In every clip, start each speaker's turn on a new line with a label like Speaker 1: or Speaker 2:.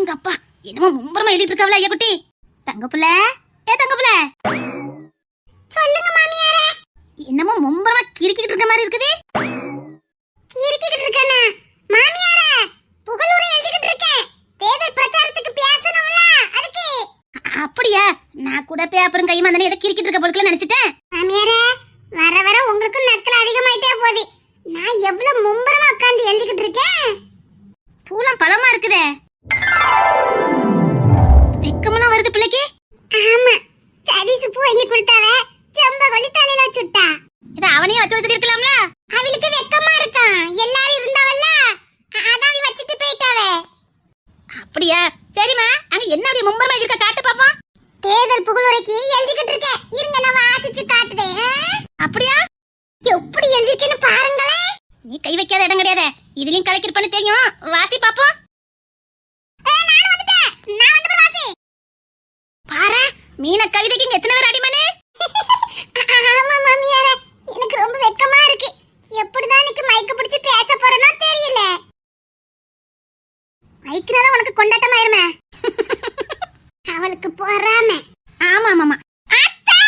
Speaker 1: எங்க அப்பா என்னமோ மும்பரமா எழுதிட்டு இருக்காவல ஐயா குட்டி. தங்கப்புல தங்கப்புல
Speaker 2: சொல்லுங்க மாமியாரே.
Speaker 1: என்னமோ மும்பரமா கிறுக்கிட்டு இருக்க மாதிரி இருக்குது.
Speaker 2: கிறுக்கிட்டு இருக்கேனா மாமியாரே? புகழுரை எழுதிட்டு இருக்கேன். தேர்தல் பிரச்சாரத்துக்கு பேசணும்ல அதுக்கு.
Speaker 1: அப்படியா? நான் கூட பேப்பரும் கையுமா தானே ஏதோ கிறுக்கிட்டு இருக்க போல நினைச்சிட்டேன்.
Speaker 2: மாமியாரே வர வர உங்களுக்கு நக்கல் அதிகமாயிட்டே போகுது. நான் எவ்வளவு மும்பரமா உட்கார்ந்து எழுதிட்டு இருக்கேன்.
Speaker 1: பூலாம் பழமா இருக்குதே. வெக்கமெல்லாம் வருது பிள்ளைக்கு.
Speaker 2: ஆமா, சரிசு பூ வாங்கி கொடுத்தாவ. செம்பகொலி தலையில சுட்டா.
Speaker 1: இத அவனே வச்சு வச்சு இருக்கலாம்ல.
Speaker 2: அவளுக்கு வெக்கமா இருக்கான். எல்லாரும் இருந்தாவல்ல, அதான் வச்சிட்டு போயிட்டாவே.
Speaker 1: அப்படியா? சரிமா, அங்க என்ன அப்படி மும்பரமா இருக்க காட்டு பாப்போம்.
Speaker 2: தேர்தல் புகழுரைக்கு எழுதிக்கிட்டு இருக்கேன். இருங்க நான் வாசிச்சு காட்டுதேன்.
Speaker 1: அப்படியா?
Speaker 2: எப்படி எழுதிருக்கேன்னு பாருங்களே.
Speaker 1: நீ கை வைக்காத இடம் கிடையாது. இதுலயும் கலக்கிருப்பன்னு தெரியும். வாசி பாப்போம்.
Speaker 2: நான் வந்துட்டேன். நான் வந்து வாசி.
Speaker 1: பாரு, மீன கவிதைக்கு இங்க எத்தனை பேர் அடிமனே?
Speaker 2: ஆமா மாமியாரே, எனக்கு ரொம்ப வெக்கமா இருக்கு. எப்படிதான் இன்னைக்கு மைக்க பிடிச்சு பேச போறேனோ தெரியல.
Speaker 1: மைக்குனால உனக்கு கொண்டாட்டமாயிருமே.
Speaker 2: அவளுக்கு போறாம.
Speaker 1: ஆமா ஆமா.
Speaker 2: அத்தை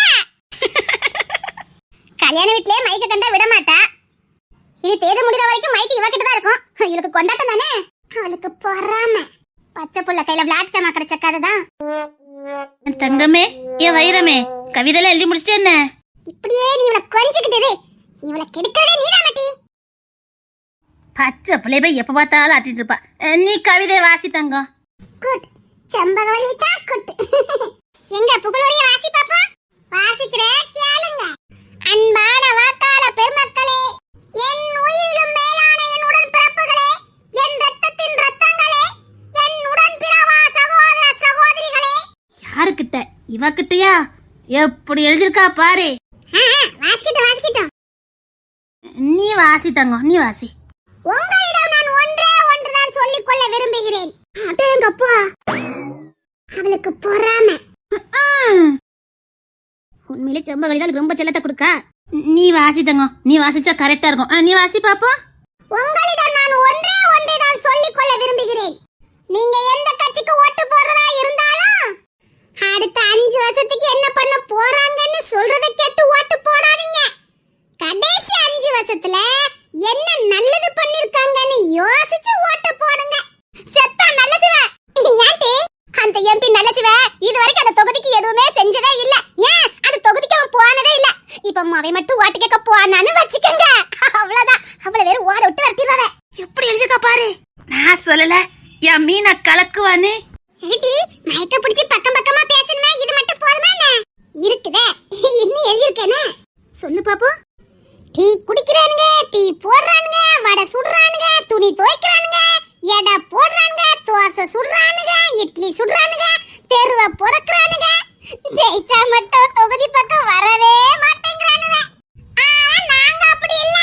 Speaker 1: கல்யாண வீட்லயே மைக்க கண்டா விட மாட்டா. இனி தேர்தல் முடிகிற வரைக்கும் மைக்கு இவகிட்ட தான் இருக்கும். இவளுக்கு கொண்டாட்டம் தானே.
Speaker 2: அவளுக்கு போறாம.
Speaker 1: பச்சை புள்ள கையில விளாட் ஜாமா கிடைச்ச கதைதான். தங்கமே, ஏன் வைரமே, கவிதைல எழுதி முடிச்சிட்டு என்ன?
Speaker 2: இப்படியே நீ இவளை கொஞ்சிக்கிட்டு இவளை கெடுக்கிறதே நீதான் மட்டி.
Speaker 1: பச்சை பிள்ளை போய் எப்ப பார்த்தாலும் ஆட்டிட்டு இருப்பா. நீ கவிதை வாசி தங்கம்.
Speaker 2: குட். செம்பகவல்லி தான் குட். எங்க புகழுரைய வாசி பாப்பா. வாசிக்கிறேன் கேளுங்க. அன்பான வாக்காள பெருமக்களே, என் உயிரிலும் மேலான என் உடன் பிறப்புகளே, என் ரத்தத்தின் ரத்தங்களே, என் உடன் பிறவா சகோதர சகோதரிகளே.
Speaker 1: யாருக்கிட்ட? இவகிட்டயா? எப்படி எழுதிருக்கா பாரு.
Speaker 2: வாசிக்கிட்டோம்.
Speaker 1: நீ வாசி தங்கம், நீ வாசி.
Speaker 2: உங்களிடம் நான் ஒன்றே ஒன்றுதான் சொல்லிக் கொள்ள விரும்புகிறேன். அடேங்கப்பா, அவளுக்கு பொறாம.
Speaker 1: உண்மையிலே செம்பகலிதான் ரொம்ப செல்லத்தை கொடுக்கா. நீ வாசி தங்கம், நீ வாசிச்சா கரெக்டா இருக்கும். நீ வாசி பாப்போம்.
Speaker 2: உங்களிடம் நான் ஒன்றே ஒன்றைதான் சொல்லிக் கொள்ள விரும்புகிறேன். நீங்க எந்த கட்சிக்கு ஓட்டு போடுறதா இருந்தாலும் அடுத்த 5 வருஷத்துக்கு என்ன பண்ண போறாங்கன்னு சொல்றதை கேட்டு ஓட்டு போடாதீங்க. கடைசி 5 வருஷத்துல என்ன நல்லது பண்ணிருக்காங்கன்னு யோசிச்சு ஓட்டு போடுங்க. செத்தா நல்ல சிவ. ஏன்டி அந்த எம்பி நல்ல சிவ இது வரைக்கும் அந்த தொகுதிக்கு எதுவுமே செஞ்சதே இல்ல. ஏன் அந்த தொகுதிக்கு அவன் போனதே இல்ல. இப்ப அவன் மட்டும் ஓட்டு கேட்க போனான்னு வச்சுக்கங்க. அவ்வளவுதான், அவளை வேற ஓட விட்டு வரட்டிடுவாங்க.
Speaker 1: எப்படி எழுதிருக்கா பாரு. நான் சொல்லல, என் மீனை கலக்குவானே.
Speaker 2: சரிடி, மைக்க பிடிச்சு பக்கம் பக்கமா பேசணுமே, இது மட்டும் போதுமா என்ன? இருக்குதே, இன்னும் எழுதிருக்கேனே.
Speaker 1: சொல்லு பாப்போம்.
Speaker 2: டீ குடிக்கிறானுங்க, டீ போடுறானுங்க, வடை சுடுறானுங்க, துணி துவைக்கிறானுங்க, எடை போடுறானுங்க, தோசை சுடுறானுங்க, இட்லி சுடுறானுங்க, தெருவை பொறுக்குறானுங்க. ஜெயிச்சா மட்டும் தொகுதி பக்கம் வரவே மாட்டேங்கிறானுங்க. ஆனா நாங்க அப்படி இல்ல,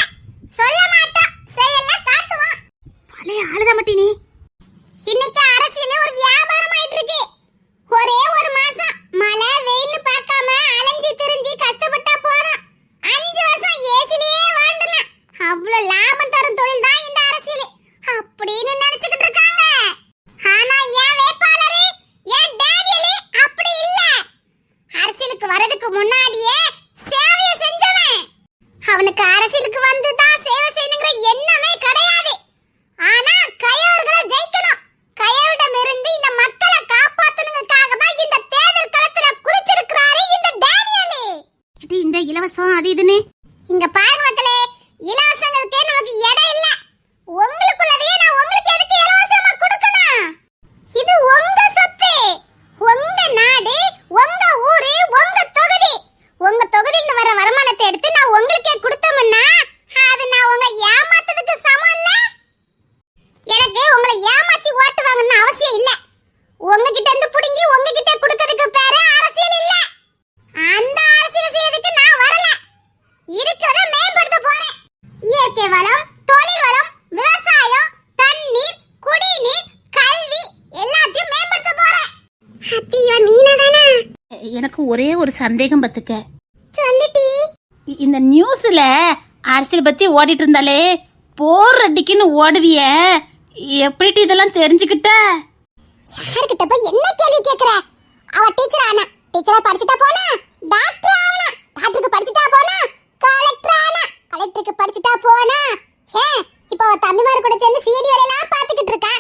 Speaker 2: சொல்ல மாட்டோம், செயல்ல காட்டுவோம்.
Speaker 1: பழைய ஆளுதான் மட்டி நீ.
Speaker 2: இன்னைக்கு அரசியல ஒரு வியாபாரம் ஆயிட்டு இருக்கு. ஒரே ஒரு மாசம் மழை வெயில் பார்க்காம அலைஞ்சி திரிஞ்சி கஷ்டப்பட்டா போதும். 5 வருஷம் ஏசிலேயே வாழ்ந்துடலாம். அவ்வளவு லாபம் தரும் தொழில் தான் இந்த அரசியல் அப்படின்னு நினைச்சுக்கிட்டு இருக்காங்க. ஆனா ஏன் வேட்பாளரு, ஏன் டேனியல் அப்படி இல்ல. அரசியலுக்கு வரதுக்கு முன்னாடியே சேவையை செஞ்சவன். அவனுக்கு அரசியலுக்கு வந்து தான் சேவை செய்யணுங்கிற எண்ணமே கிடையாது. ஆனா கயவர்களை ஜெயிக்கணும், கயவரிடமிருந்து இந்த மக்களை காப்பாத்தணுங்கிறதுக்காக தான் இந்த தேர்தல் களத்துல குளிச்சிருக்காரு இந்த டேனியல்.
Speaker 1: இந்த இலவசம் அது இதுன்னு
Speaker 2: இங்க பாருங்க மக்களே, இலவசங்களுக்கே நமக்கு இடம் இல்ல. உங்களுக்குள்ளதையே நான் உங்களுக்கு எதுக்கு இலவசமா கொடுக்கணும்? இது உங்க சொத்து, உங்க நாடு, உங்க ஊரு, உங்க தொகுதி. உங்க தொகுதியில வர வருமானத்தை எடுத்து நான் உங்களுக்கே கொடுத்தோம்னா அது நான் உங்க ஏமாத்ததுக்கு சமம் இல்ல. எனக்கு உங்களை ஏமாத்தி ஓட்டு வாங்கணும்னு அவசியம் இல்ல. உங்ககிட்ட இருந்து புடுங்கி உங்ககிட்ட கொடுக்கிறதுக்கு பேரு அரசியல் இல்ல. அந்த அரசியல் செய்யறதுக்கு நான் வரல. இருக்கிறத மேம்படுத்த போறேன். இயற்கை வளம், தொழில் வளம், விவசாயம், தண்ணீர், குடிநீர், கல்வி எல்லாத்தையும் மேம்படுத்த போறேன். அத்தியா நீனதானா?
Speaker 1: எனக்கு ஒரே ஒரு சந்தேகம் பத்துக்க.
Speaker 2: சொல்லிட்டி.
Speaker 1: இந்த நியூஸ்ல அரசியல் பத்தி ஓடிட்டு இருந்தாலே போர் அடிக்குன்னு ஓடுவிய. எப்படி இதெல்லாம் தெரிஞ்சுக்கிட்ட?
Speaker 2: யார்கிட்ட போய் என்ன கேள்வி கேக்குற? அவ டீச்சர் ஆனா, டீச்சரா படிச்சுட்டா போனா, டாக்டர் ஆனா, டாக்டருக்கு படிச்சுட்டா போனா, கலெக்டர் ஆனா, கலெக்டருக்கு படிச்சுட்டா போனா. ஹே, இப்போ தம்பிமார் கூட சேர்ந்து சிடி வேலையெல்லாம் பாத்துக்கிட்டு இருக்கா.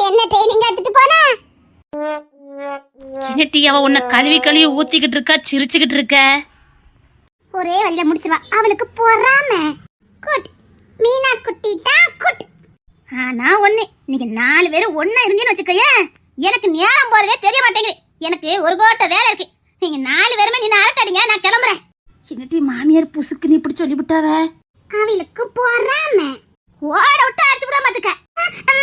Speaker 2: என்ன ட்ரைனிங் எடுத்துட்டு போனா?
Speaker 1: சின்னட்டி அவ உன்னை கழுவி கழுவி ஊத்திக்கிட்டு இருக்கா, சிரிச்சுக்கிட்டு இருக்க.
Speaker 2: ஒரே வழியில முடிச்சுவா. அவளுக்கு பொறாம. குட் மீனா குட்டி தான் குட்.
Speaker 1: ஆனா ஒண்ணு, நீங்க 4 பேரும் ஒண்ணா இருந்தீன்னு வச்சுக்கோயே, எனக்கு நேரம் போறதே தெரிய மாட்டேங்குது. எனக்கு ஒரு கோட்ட வேலை இருக்கு. நீங்க 4 பேருமே நீ அரட்டாடிங்க, நான் கிளம்புறேன். சின்னட்டி மாமியார் புசுக்குன்னு இப்படி சொல்லிவிட்டாவ.
Speaker 2: அவளுக்கு பொறாம.
Speaker 1: ஓட விட்டு அடிச்சு விட மாத்துக்க.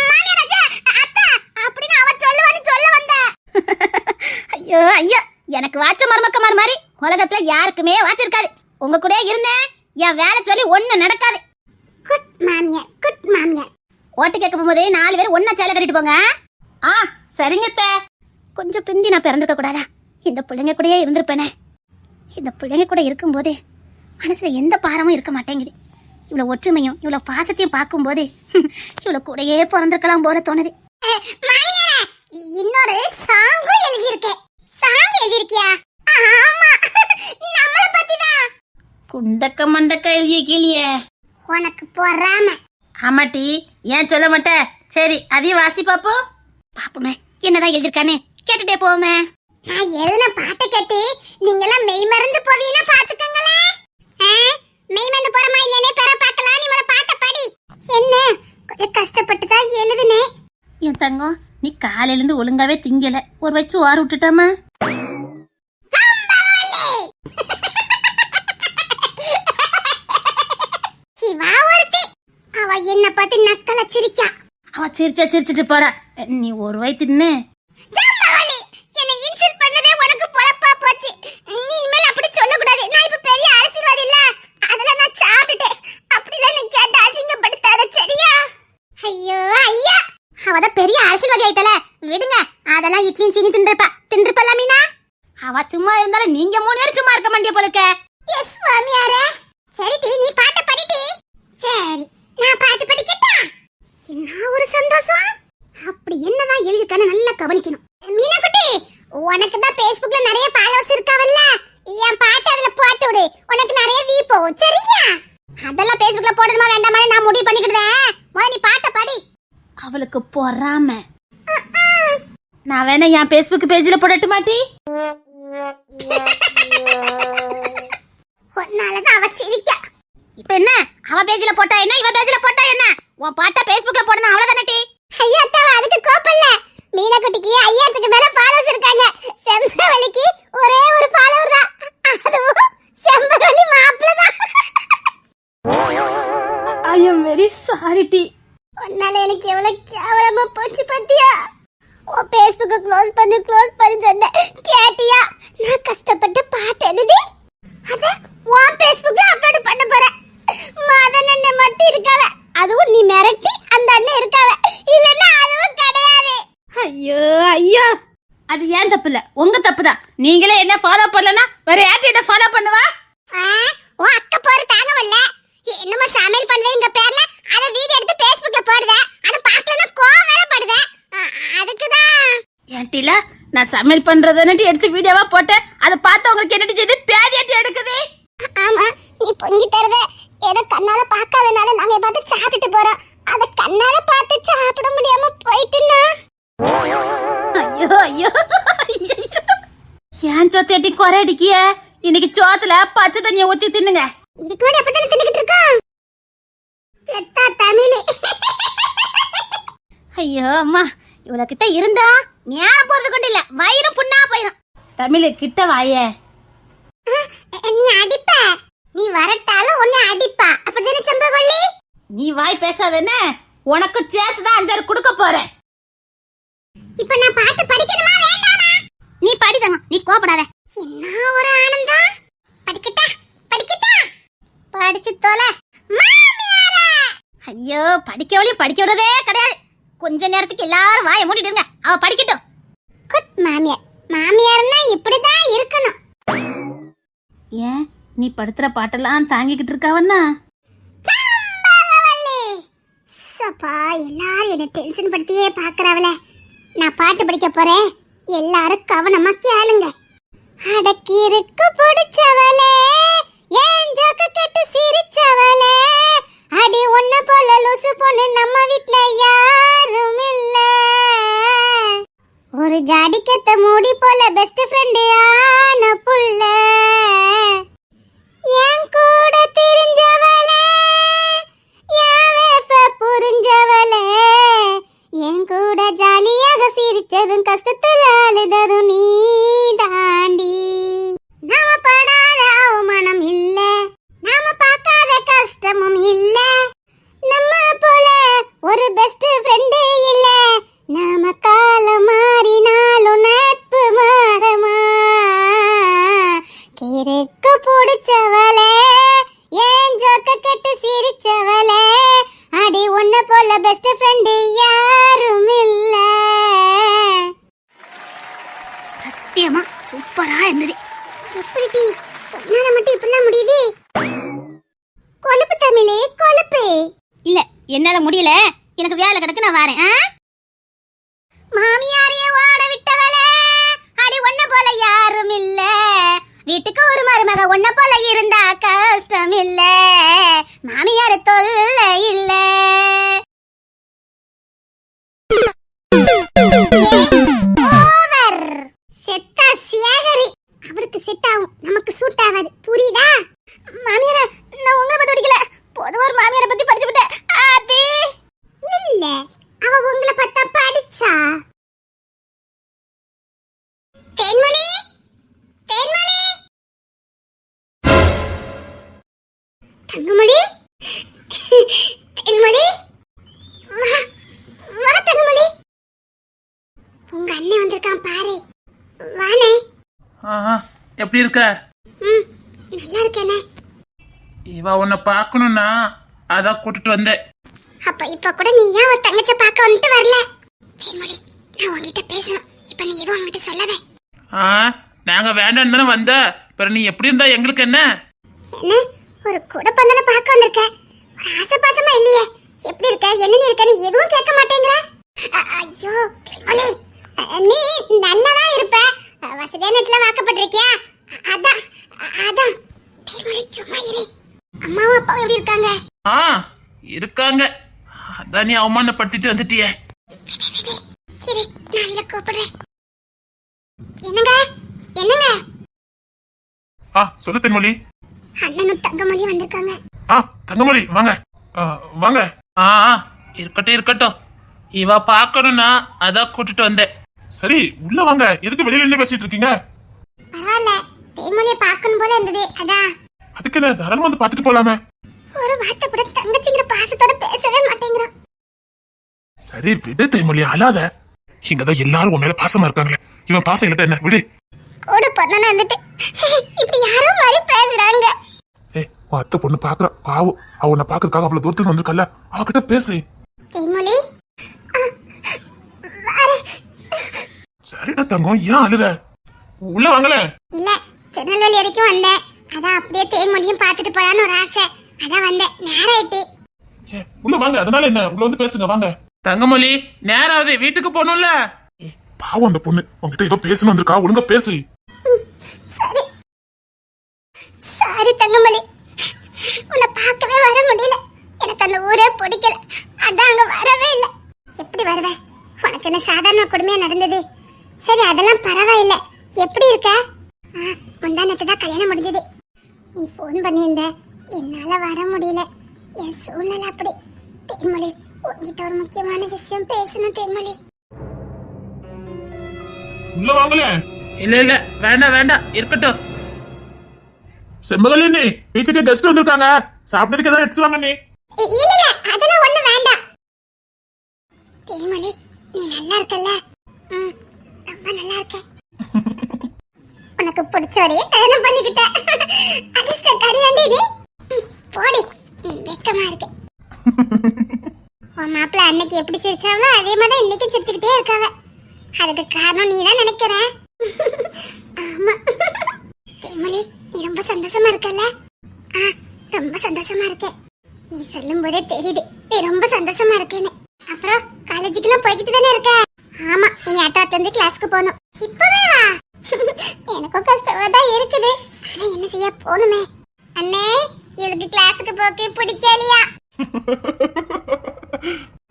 Speaker 2: மாமியார் அக்கா, அக்கா அப்படின்னு அவ சொல்லுவான்னு சொல்ல வந்த.
Speaker 1: ஐயோ ஐயோ, எனக்கு வாச்ச மருமக்கமார் மாதிரி உலகத்துல யாருக்குமே வாச்சிருக்காது. உங்க கூட இருந்தேன், என் வேலை சொல்லி ஒண்ணு நடக்காது.
Speaker 2: குட் மாமியார், குட் மாமியார்.
Speaker 1: ஓட்டு கேட்க போகும்போதே 4 பேர் ஒண்ணா சேலை கட்டிட்டு போங்க. ஆ சரிங்க அத்தை. கொஞ்சம் பிந்தி நான் பிறந்திருக்க கூடாதா? இந்த பிள்ளைங்க கூடயே இருந்திருப்பேனே. இந்த பிள்ளைங்க கூட இருக்கும்போது மனசுல எந்த பாரமும் இருக்க மாட்டேங்குது. இவ்வளவு ஒற்றுமையும் இவ்வளவு பாசத்தையும் பார்க்கும்போது இவ்வளவு கூடயே பிறந்திருக்கலாம் போல தோணுது.
Speaker 2: மாமியார், இன்னொரு சாங்கும் எழுதியிருக்கேன். சாங் எழுதிருக்கியா? ஆமா, நம்மள பத்தி தான்.
Speaker 1: குண்டக்க மண்டக்க எழுதிய கீழியே.
Speaker 2: உனக்கு பொறாம.
Speaker 1: ஆமாட்டி, ஏன் சொல்ல மாட்டேன்? சரி, அதையும் வாசி பாப்போம். பாப்போமே என்னதான் எழுதிருக்கானே, கேட்டுட்டே போவோமே.
Speaker 2: நான் எழுதின பாட்டை கேட்டு நீங்களாம் மெய் மறந்து போவீங்கன்னா பாத்துக்கங்களே. மெய் மறந்து போறமா இல்லனே பெற பார்க்கலாம். நீ முதல்ல பாட்டை படி. என்ன கொஞ்சம் கஷ்டப்பட்டு தான் எழுதுனேன்.
Speaker 1: என் தங்கம், நீ காலையில இருந்து ஒழுங்காவே திங்கல. ஒரு வச்சு வார விட்டுட்டாமா.
Speaker 2: சிவா ஒருத்தி, அவ என்ன பார்த்து நக்கல சிரிக்கா.
Speaker 1: அவ சிரிச்சிட்டு போறா. நீ ஒரு வாய் தின்னு.
Speaker 2: என்ன இன்சல்ட் பண்ணதே உனக்கு பொழப்பா போச்சு. நீ இனிமேல் அப்படி சொல்லக்கூடாது. நான் இப்ப பெரிய அரசியல்வாதி இல்ல, அதெல்லாம் நான் சாப்பிட்டுட்டேன். அப்படிலாம் நீ கேட்ட அசிங்கப்படுத்தாத, சரியா? ஐயோ ஐயா, அவதான் பெரிய அரசியல்வாதி ஆயிட்டல, விடுங்க. அதெல்லாம் இட்லியும் சீனி தின்றுப்பல்ல மீனா.
Speaker 1: அவ சும்மா இருந்தாலும் நீங்க 3 பேரும் சும்மா இருக்க மாட்டிய போலக்க.
Speaker 2: எஸ் மாமியாரே. சரி டி, நீ பாட்டு படிடி. சரி, நான் பாட்டு படிக்கட்டா? என்ன ஒரு சந்தோஷம். அப்படி என்னதான் எழுதிருக்கானு நல்லா கவனிக்கணும். மீனா குட்டி, உனக்கு தான் Facebookல நிறைய ஃபாலோவர்ஸ் இருக்காவல்ல, என் பாட்டு அதுல போட்டு விடு. உனக்கு நிறைய வியூ போகும், சரியா? அதெல்லாம் Facebookல போடணுமா வேண்டாமா நான் முடிவு பண்ணிக்கிட்டேன். முதல்ல நீ பாட்டை படி.
Speaker 1: அவளுக்கு பொறாம. நான் வேணா என் Facebook பேஜ்ல போடட்டு மாட்டி.
Speaker 2: உன்னாலதான் அவ சிரிக்கா.
Speaker 1: இப்ப என்ன, அவ பேஜ்ல போட்டா என்ன, இவ பேஜ்ல போட்டா என்ன? உன் பாட்டை Facebookல போடணும், அவ்வளவுதானே டி.
Speaker 2: ஐயா அத்தா, அதுக்கு கோபல்ல. மீனா குட்டிக்கு 5000க்கு மேல ஃபாலோவர்ஸ் இருக்காங்க. செம்பவலிக்கு ஒரே ஒரு ஃபாலோவர் தான், அதுவும் செம்பவலி மாப்பிள்ள தான்.
Speaker 1: ஐ அம் வெரி சாரி டி.
Speaker 2: உன்னால எனக்கு எவ்வளவு கேவலமா போச்சு பத்தியா? உன் Facebook'ை க்ளோஸ் பண்ணி சொன்னேன், கேட்டியா? நான் கஷ்டப்பட்டு பாட்டு எழுதி அத உன் Facebook'ல அப்லோட் பண்ண போறேன். மதன் அண்ணன் மட்டும் இருக்காவ, அதுவும் நீ மிரட்டி அந்த அண்ணன் இருக்காவ, இல்லன்னா அதுவும் கிடையாது.
Speaker 1: ஐயோ ஐயோ, அது ஏன் தப்பு இல்ல, உங்க தப்பு தான். நீங்களே என்ன ஃபாலோ பண்ணலனா வேற யார்ட்ட என்ன ஃபாலோ பண்ணுவா?
Speaker 2: உன் அக்கா போற தாங்கவல்ல. என்னமா சமையல் பண்றேங்க பேர்ல அத வீடியோ எடுத்து Facebook'ல போடுத, அத பார்க்கலனா கோவம் வேற படுத. அதுக்குதான்
Speaker 1: ஏன்டில நான் சமையல் பண்றதுன்னு எடுத்து வீடியோவா போட்டேன். அத பார்த்து உங்களுக்கு என்னடி செய்து பேதியாட்டி எடுக்குது.
Speaker 2: ஆமா, நீ பொங்கி தரத ஏதோ கண்ணால பார்க்காதனால நாங்க பாட்டு சாப்பிட்டுட்டு போறோம். அத கண்ணால பார்த்து சாப்பிட முடியாம போயிட்டுனா.
Speaker 1: ஐயோ ஐயோ, ஏன் சோத்தேட்டி குறை அடிக்கிய? இன்னைக்கு சோத்துல பச்சை தண்ணியை ஊத்தி தின்னுங்க.
Speaker 2: இதுக்கு முன்னாடி அப்படி தின்னுக்கிட்டு இருக்கோம். செத்தா தமிழ்.
Speaker 1: ஐயோ அம்மா, இவ்வளவு கிட்ட இருந்தா நேரம் போறது கொண்டு இல்ல, வயிறு புண்ணா போயிடும். தமிழ் கிட்ட வாயே.
Speaker 2: நீ அடிப்ப, நீ வரட்டாலும் உன்னை அடிப்பா, அப்படிதானே செம்பகொல்லி?
Speaker 1: நீ வாய் பேசாதேன்னு உனக்கு சேர்த்துதான் 5 கொடுக்க போறேன்.
Speaker 2: இப்ப நான் பாட்டு படிக்கணுமா வேண்டாமா?
Speaker 1: நீ படிதங்க, நீ கோபப்படாத.
Speaker 2: என்ன ஒரு ஆனந்தம். படிக்கட்டா படிக்கட்டா? படிச்சு தோல மாமியாரே.
Speaker 1: ஐயோ, படிக்கவளையும் படிக்க விடவே கிடையாது. கொஞ்ச நேரத்துக்கு எல்லாரும் வாயை மூடிடுங்க, அவ படிக்கட்டும்.
Speaker 2: குட் மாமியார். மாமியார்னா இப்படிதான் இருக்கணும்.
Speaker 1: ஏன் நீ படுத்துற பாட்டெல்லாம் தாங்கிக்கிட்டு இருக்காவன்னா?
Speaker 2: சப்பா, எல்லாரும் என்ன டென்ஷன் படுத்தியே பாக்குறாவல. நான் பாட்டு படிக்க போறேன், எல்லாரும் கவனமா கேளுங்க. அடக்கிருக்கு பிடிச்சவளே, ஏன் ஜோக்கு கேட்டு சிரிச்சவளே, அடி ஒன்ன போல லூசு பொண்ணு நம்ம வீட்ல யாரும் இல்ல. ஒரு ஜாடிக்கத்த மூடி போல பெஸ்ட் ஃப்ரெண்ட் ஆன புள்ள, என் கூட தெரிஞ்சவளே, என் வேப்ப புரிஞ்சவளே, என் கூட ஜாலியாக சிரிச்சதும் கஷ்டத்துல அழுததும் நீ தாண்டி. நாம படாத அவமானம் இல்ல, நாம பார்க்காத கஷ்டமும் இல்ல, நம்ம போல ஒரு பெஸ்ட் ஃப்ரெண்ட் இல்ல. நாம காலம் மாறினாலும் நட்பு மாறமா. கிறுக்கு பிடிச்சவளே, ஏன் ஜோக்க கெட்டு சிரிச்சவளே, அடி உன்ன போல பெஸ்ட் ஃப்ரெண்ட் யாரும் இல்ல.
Speaker 1: சத்தியமா சூப்பரா இருந்தது.
Speaker 2: எப்படி உன்னால மட்டும் இப்படிலாம் முடியுது? கொழுப்பு தமிழே கொழுப்பு.
Speaker 1: இல்ல என்னால முடியல, எனக்கு வேலை கிடக்கு, நான் வரேன்.
Speaker 2: மாமியாரையே ஓட விட்டவளே, அடி உன்ன போல யாரும் இல்ல. வீட்டுக்கு ஒரு மருமக உன்ன போல இருந்தா கஷ்டம் இல்ல, மாமியார் தொல்லை இல்ல. ஓவர். செத்தா சேகரி, அவருக்கு செட் ஆகும், நமக்கு சூட் ஆகாது. புரியுதா?
Speaker 1: மாமியார, நான் உங்களை பத்தி படிக்கல, பொதுவா ஒரு மாமியாரை பத்தி படிச்சு விட்டேன். ஆதி
Speaker 2: இல்ல, அவ உங்களை பார்த்தா படிச்சா. தேன்மொழி, தேன்மொழி, தங்கமொழி, தேன்மொழி, வா, வா தங்கமொழி. உங்க அண்ணன் வந்திருக்கான் பாரு. வானே.
Speaker 3: எப்படி இருக்க?
Speaker 2: நல்லா இருக்கேனே.
Speaker 3: இவ உன்னை பார்க்கணும்னா அதான் கூட்டிட்டு வந்தேன்.
Speaker 2: அப்ப இப்ப கூட நீ ஏன் ஒரு தங்கச்ச பார்க்க வந்துட்டு வரல? தேன்மொழி, நான் உன்கிட்ட பேசணும். இப்ப நீ எதுவும் அவங்ககிட்ட சொல்லாத.
Speaker 3: நாங்க வேண்டான்னு தானே வந்த, பிறகு நீ எப்படி இருந்தா எங்களுக்கு என்ன?
Speaker 2: என்ன ஒரு கூட பந்தல பார்க்க வந்திருக்க, ஒரு ஆசை பாசமா இல்லையே. எப்படி இருக்க, என்ன இருக்கன்னு எதுவும் கேட்க மாட்டேங்கிற. ஐயோ தேன்மொழி, நீ நல்லாதான் இருப்ப, வசதியான இடத்துல வாக்கப்பட்டிருக்கியா? அதான் அதான் தேன்மொழி, சும்மா இரு. அம்மாவும் அப்பாவும் எப்படி இருக்காங்க?
Speaker 3: இருக்காங்க. அதான் நீ அவமானப்படுத்திட்டு வந்துட்டியே.
Speaker 2: இரு, நான் இத கூப்பிடுறேன். என்னங்க என்னங்க?
Speaker 3: சொல்லு தென்மொழி.
Speaker 2: அண்ணனும் தங்கமொழி வந்திருக்காங்க.
Speaker 3: தங்கமொழி வாங்க. வாங்க. இருக்கட்டும் இருக்கட்டும், இவ பார்க்கணும்னா அதான் கூட்டிட்டு வந்தேன். சரி உள்ள வாங்க. எதுக்கு வெளியில நின்று பேசிட்டு இருக்கீங்க?
Speaker 2: பரவாயில்ல, தேன்மொழியை பார்க்கணும் போல இருந்தது, அதான்.
Speaker 3: அதுக்கு என்ன, தாராளமா வந்து பார்த்துட்டு போலாமே.
Speaker 2: ஒரு வார்த்தை கூட தங்கச்சிங்கிற பாசத்தோட பேசவே மாட்டேங்கிறான்.
Speaker 3: சரி விடு தென்மொழி, அழாத. இங்கதான் எல்லாரும் உன் மேல பாசமா இருக்காங்களே, இவன் பாசம் இல்லட்ட என்ன, விடு.
Speaker 2: கூட பொண்ணா இருந்துட்டு இப்படி யாரோ மாதிரி பேசுறாங்க.
Speaker 3: உன் அத்தை பொண்ணு பாக்குறா, பாவம். அவ உன்னை பாக்குறதுக்காக அவ்வளவு தூரத்துல வந்திருக்கல, அவகிட்ட பேசு.
Speaker 2: தேன்மொழி,
Speaker 3: சரிடா தங்கம், ஏன் அழுற? உள்ள வாங்கல.
Speaker 2: இல்ல, திருநெல்வேலி வரைக்கும் வந்தேன், அதான் அப்படியே தேன்மொழியும் பார்த்துட்டு போலான்னு ஒரு ஆசை, அதான் வந்தேன். நேரம் ஆயிட்டு.
Speaker 3: உள்ள வாங்க, அதனால என்ன, உள்ள வந்து பேசுங்க வாங்க. தங்கமொழி, நேரம் ஆகுது, வீட்டுக்கு போகணும்ல. பாவம் அந்த பொண்ணு, உங்ககிட்ட ஏதோ பேசணும் வந்திருக்கா, ஒழுங்கா பேசு.
Speaker 2: சரி சாரி தங்கமொழி, உன்னை பார்க்கவே வர முடியல. எனக்கு அந்த ஊரே பிடிக்கல, அதான் அங்க வரவே இல்லை. எப்படி வருவேன்? உனக்கு என்ன சாதாரண கொடுமையா நடந்தது? சரி அதெல்லாம் பரவாயில்ல. எப்படி இருக்க? முந்தானத்து தான் கல்யாணம் முடிஞ்சது. நீ போன் பண்ணியிருந்த, என்னால வர முடியல, என் சூழ்நிலை அப்படி. தேன்மொழி, உன்கிட்ட ஒரு முக்கியமான விஷயம் பேசணும் தேன்மொழி.
Speaker 3: உள்ள வாங்கல. இல்ல இல்ல, வேண்டாம் வேண்டாம், இருக்கட்டும். செம்மகளே, நீ வீட்டுக்கு கெஸ்ட் வந்திருக்காங்க, சாப்பிட்டதுக்கு ஏதாவது எடுத்து வாங்க. நீ
Speaker 2: இல்ல அதெல்லாம் ஒண்ணு வேண்டாம். தேன்மொழி, நீ நல்லா இருக்கல்ல? ரொம்ப நல்லா இருக்க. உனக்கு பிடிச்சவரையே கல்யாணம் பண்ணிக்கிட்ட. அதிர்ஷ்டக்காரியாண்டி நீ. போடி, வெக்கமா இருக்கு. உன் மாப்பிள்ள அன்னைக்கு எப்படி சிரிச்சாவளோ அதே மாதிரி இன்னைக்கு சிரிச்சுக்கிட்டே இருக்காவ. அதுக்கு காரணம் நீ தான் நினைக்கிறேன். ஆமா தேன்மொழி, நீ ரொம்ப சந்தோஷமா இருக்கல்ல? ரொம்ப சந்தோஷமா இருக்க. நீ சொல்லும் போதே தெரியுது நீ ரொம்ப சந்தோஷமா இருக்கேன்னு. அப்புறம் காலேஜுக்கெல்லாம் போய்கிட்டு தானே இருக்க? ஆமா இனி அட்டாத் வந்து கிளாஸ்க்கு போகணும். இப்பவே வா. எனக்கும் கஷ்டமா தான் இருக்குது. ஆனா என்ன செய்ய போணுமே. அண்ணே இவளுக்கு கிளாஸ்க்கு போக பிடிக்கலையா?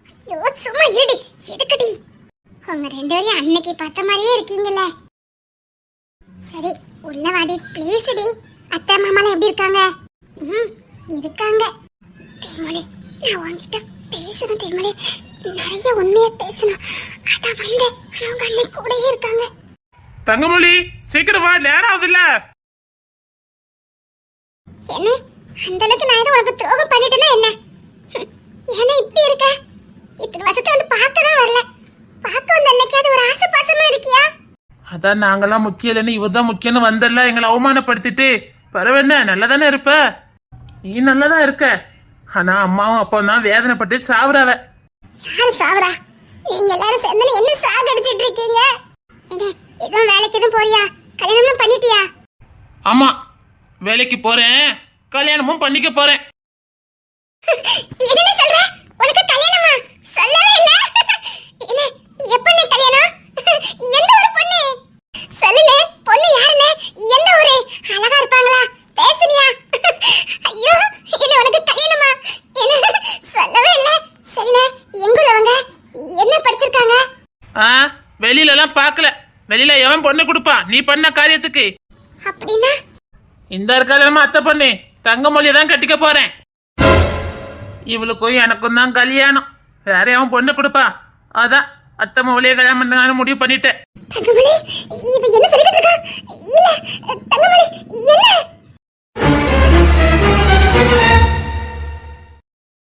Speaker 2: ஐயோ சும்மா இருடி. எதுக்குடி? உங்க ரெண்டு பேரும் அன்னைக்கு பார்த்த மாதிரியே இருக்கீங்கல்ல. சரி உள்ள வாடி ப்ளீஸ் டி. அத்தை மாமாலாம் எப்படி இருக்காங்க? இருக்காங்க. தேமொழி நான் உன்கிட்ட பேசணும் தேமொழி. நிறைய உண்மையா பேசணும். அதான் வந்தேன். ஆனா உங்க அண்ணன் கூடயே இருக்காங்க.
Speaker 3: தங்கமொழி சீக்கிரம் வா, நேரம் ஆகுதுல்ல.
Speaker 2: என்ன அந்த அளவுக்கு நான் ஏதோ உனக்கு துரோகம் பண்ணிட்டேன்னா என்ன? ஏன்னா இப்படி இருக்க? இத்தனை வருஷத்துல வந்து பார்க்க தான் வரல. பார்க்க வந்த அன்னைக்காவது ஒரு ஆசை பாசமா இருக்கியா?
Speaker 3: அதான் நாங்கெல்லாம் முக்கியம் இல்லைன்னு இவர் தான் முக்கியம்னு வந்தல எங்களை அவமானப்படுத்திட்டு பரவாயில்ல நல்லா தானே இருப்ப. நீ நல்லாதான் இருக்க. ஆனா அம்மாவும் அப்பாவும் தான் வேதனைப்பட்டு சாவுறாவ.
Speaker 2: யாரு சாவரா? நீங்க எல்லாரும் சேர்ந்து என்ன சாகடிச்சிட்டு இருக்கீங்க? என்ன எதுவும் வேலைக்கு எதுவும் போறியா? கல்யாணம் பண்ணிட்டியா?
Speaker 3: ஆமா வேலைக்கு போறேன், கல்யாணமும் பண்ணிக்க போறேன்.
Speaker 2: என்ன சொல்ற? உனக்கு கல்யாணமா? சொல்லவே இல்ல. என்ன எப்பனே கல்யாணம்? எந்த ஒரு பொண்ணு? சொல்லுனே பொண்ணு யாருனே? எந்த ஊரு? அழகா இருப்பாங்களா? பேசுனியா? ஐயோ என்ன உனக்கு கல்யாணமா? என்ன சொல்லவே இல்ல. சரினே எங்குள்ளவங்க என்ன படிச்சிருக்காங்க?
Speaker 3: வெளியில எல்லாம் பாக்கல. வெளியில எவன் பொண்ணு கொடுப்பான் நீ பண்ண காரியத்துக்கு?
Speaker 2: அப்படின்னா
Speaker 3: இந்த கல்யாணமா அத்தை பொண்ணு தங்கமொழியை தான் கட்டிக்க போறேன். இவளுக்கும் எனக்கும் தான் கல்யாணம். வேற எவன் பொண்ணு கொடுப்பான்? அதான் அத்தை மொழியை கல்யாணம் பண்ண முடிவு பண்ணிட்டேன்.
Speaker 2: தங்கமணி இவ என்ன சொல்லிட்டு இருக்கா? இல்ல தங்கமணி என்ன?